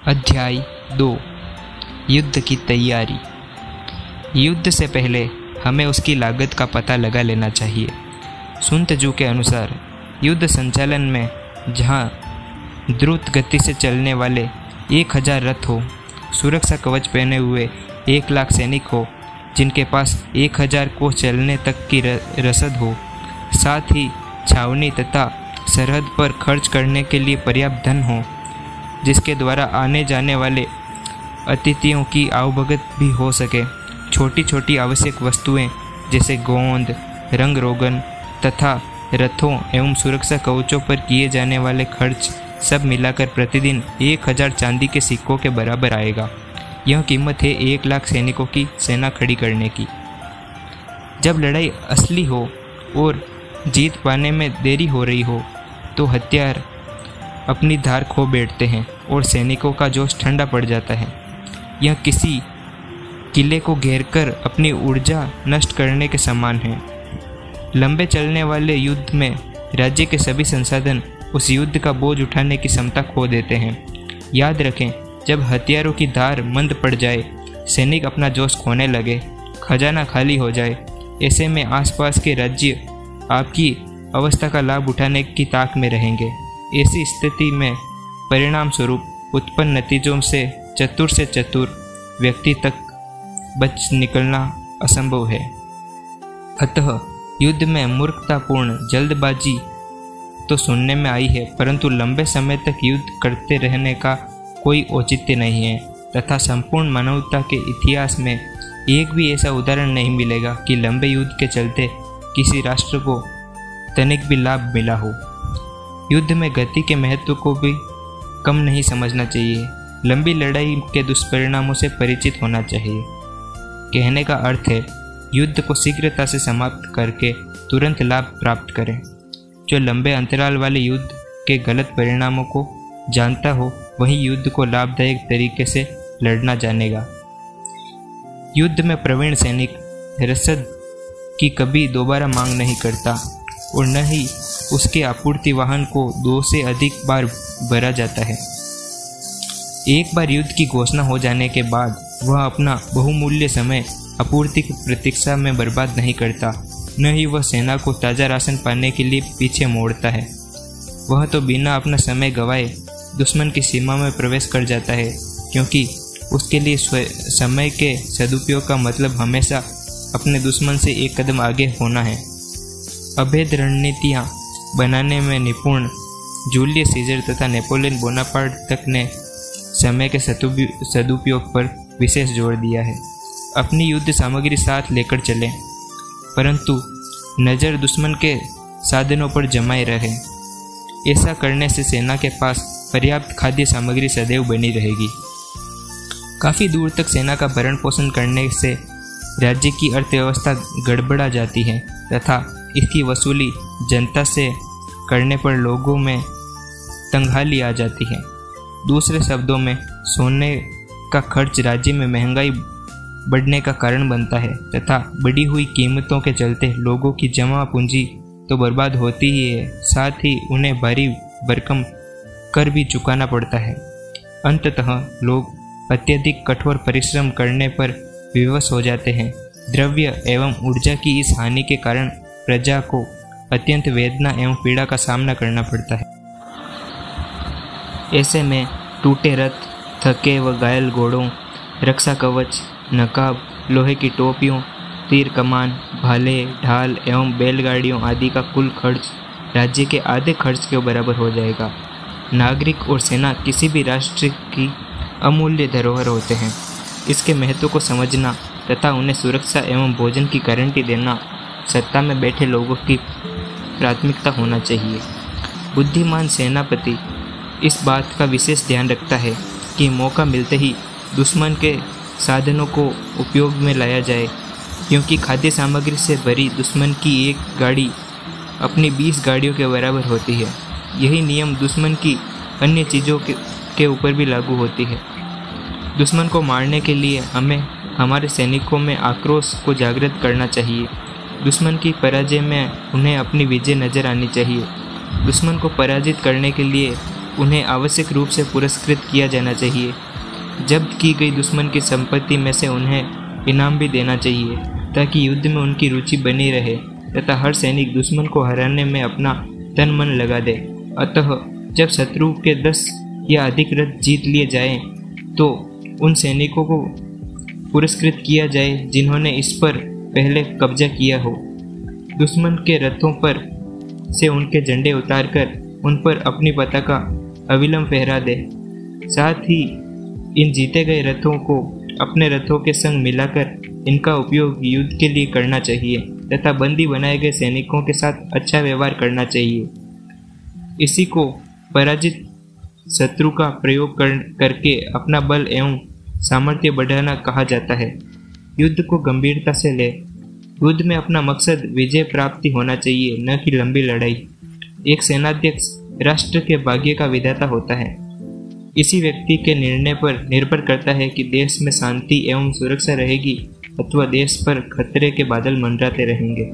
अध्याय 2 युद्ध की तैयारी। युद्ध से पहले हमें उसकी लागत का पता लगा लेना चाहिए। सुन त्जू के अनुसार युद्ध संचालन में जहां द्रुत गति से चलने वाले 1000 रथ हो, सुरक्षा कवच पहने हुए 1 लाख सैनिक हो जिनके पास 1000 कोस चलने तक की रसद हो, साथ ही छावनी तथा सरहद पर खर्च करने के लिए पर्याप्त धन हो, जिसके द्वारा आने जाने वाले अतिथियों की आवभगत भी हो सके। छोटी छोटी आवश्यक वस्तुएं जैसे गोंद, रंग रोगन तथा रथों एवं सुरक्षा कवचों पर किए जाने वाले खर्च सब मिलाकर प्रतिदिन 1000 चांदी के सिक्कों के बराबर आएगा। यह कीमत है 1 लाख सैनिकों की सेना खड़ी करने की। जब लड़ाई असली हो और जीत पाने में देरी हो रही हो तो हथियार अपनी धार खो बैठते हैं और सैनिकों का जोश ठंडा पड़ जाता है। यह किसी किले को घेरकर अपनी ऊर्जा नष्ट करने के समान है। लंबे चलने वाले युद्ध में राज्य के सभी संसाधन उस युद्ध का बोझ उठाने की क्षमता खो देते हैं। याद रखें, जब हथियारों की धार मंद पड़ जाए, सैनिक अपना जोश खोने लगे, खजाना खाली हो जाए, ऐसे में आसपास के राज्य आपकी अवस्था का लाभ उठाने की ताक में रहेंगे। ऐसी स्थिति में परिणाम स्वरूप उत्पन्न नतीजों से चतुर व्यक्ति तक बच निकलना असंभव है। अतः युद्ध में मूर्खतापूर्ण जल्दबाजी तो सुनने में आई है, परंतु लंबे समय तक युद्ध करते रहने का कोई औचित्य नहीं है तथा संपूर्ण मानवता के इतिहास में एक भी ऐसा उदाहरण नहीं मिलेगा कि लंबे युद्ध के चलते किसी राष्ट्र को तनिक भी लाभ मिला हो। युद्ध में गति के महत्व को भी कम नहीं समझना चाहिए। लंबी लड़ाई के दुष्परिणामों से परिचित होना चाहिए। कहने का अर्थ है, युद्ध को शीघ्रता से समाप्त करके तुरंत लाभ प्राप्त करें। जो लंबे अंतराल वाले युद्ध के गलत परिणामों को जानता हो, वही युद्ध को लाभदायक तरीके से लड़ना जानेगा। युद्ध में प्रवीण सैनिक रसद की कभी दोबारा मांग नहीं करता और न ही उसके आपूर्ति वाहन को 2 से अधिक बार भरा जाता है। एक बार युद्ध की घोषणा हो जाने के बाद वह अपना बहुमूल्य समय आपूर्ति की प्रतीक्षा में बर्बाद नहीं करता, न ही वह सेना को ताज़ा राशन पाने के लिए पीछे मोड़ता है। वह तो बिना अपना समय गंवाए दुश्मन की सीमा में प्रवेश कर जाता है, क्योंकि उसके लिए समय के सदुपयोग का मतलब हमेशा अपने दुश्मन से एक कदम आगे होना है। अभेद रणनीतियाँ बनाने में निपुण जूलियस सीजर तथा नेपोलियन बोनापार्ट तक ने समय के सदुपयोग पर विशेष जोर दिया है। अपनी युद्ध सामग्री साथ लेकर चलें, परंतु नज़र दुश्मन के साधनों पर जमाए रहे। ऐसा करने से सेना के पास पर्याप्त खाद्य सामग्री सदैव बनी रहेगी। काफ़ी दूर तक सेना का भरण पोषण करने से राज्य की अर्थव्यवस्था गड़बड़ा जाती है तथा इसकी वसूली जनता से करने पर लोगों में तंगहाली आ जाती है। दूसरे शब्दों में, सोने का खर्च राज्य में महंगाई बढ़ने का कारण बनता है तथा बढ़ी हुई कीमतों के चलते लोगों की जमा पूंजी तो बर्बाद होती ही है, साथ ही उन्हें भारी भरकम कर भी चुकाना पड़ता है। अंततः लोग अत्यधिक कठोर परिश्रम करने पर विवश हो जाते हैं। द्रव्य एवं ऊर्जा की इस हानि के कारण प्रजा को अत्यंत वेदना एवं पीड़ा का सामना करना पड़ता है। ऐसे में टूटे रथ, थके व घायल घोड़ों, रक्षा कवच, नकाब, लोहे की टोपियों, तीर कमान, भाले, ढाल एवं बैलगाड़ियों आदि का कुल खर्च राज्य के आधे खर्च के बराबर हो जाएगा। नागरिक और सेना किसी भी राष्ट्र की अमूल्य धरोहर होते हैं। इसके महत्व को समझना तथा उन्हें सुरक्षा एवं भोजन की गारंटी देना सत्ता में बैठे लोगों की प्राथमिकता होना चाहिए। बुद्धिमान सेनापति इस बात का विशेष ध्यान रखता है कि मौका मिलते ही दुश्मन के साधनों को उपयोग में लाया जाए, क्योंकि खाद्य सामग्री से भरी दुश्मन की एक गाड़ी अपनी 20 गाड़ियों के बराबर होती है। यही नियम दुश्मन की अन्य चीज़ों के ऊपर भी लागू होती है। दुश्मन को मारने के लिए हमें हमारे सैनिकों में आक्रोश को जागृत करना चाहिए। दुश्मन की पराजय में उन्हें अपनी विजय नजर आनी चाहिए। दुश्मन को पराजित करने के लिए उन्हें आवश्यक रूप से पुरस्कृत किया जाना चाहिए। जब्त की गई दुश्मन की संपत्ति में से उन्हें इनाम भी देना चाहिए ताकि युद्ध में उनकी रुचि बनी रहे तथा हर सैनिक दुश्मन को हराने में अपना तन मन लगा दे। अतः जब शत्रु के 10 या अधिक रथ जीत लिए जाएं, तो उन सैनिकों को पुरस्कृत किया जाए जिन्होंने इस पर पहले कब्जा किया हो। दुश्मन के रथों पर से उनके झंडे उतारकर उन पर अपनी पताका अविलंब फहरा दे। साथ ही इन जीते गए रथों को अपने रथों के संग मिलाकर इनका उपयोग युद्ध के लिए करना चाहिए तथा बंदी बनाए गए सैनिकों के साथ अच्छा व्यवहार करना चाहिए। इसी को पराजित शत्रु का प्रयोग करके अपना बल एवं सामर्थ्य बढ़ाना कहा जाता है। युद्ध को गंभीरता से ले। युद्ध में अपना मकसद विजय प्राप्ति होना चाहिए, न कि लंबी लड़ाई। एक सेनाध्यक्ष राष्ट्र के भाग्य का विधाता होता है। इसी व्यक्ति के निर्णय पर निर्भर करता है कि देश में शांति एवं सुरक्षा रहेगी अथवा देश पर खतरे के बादल मंडराते रहेंगे।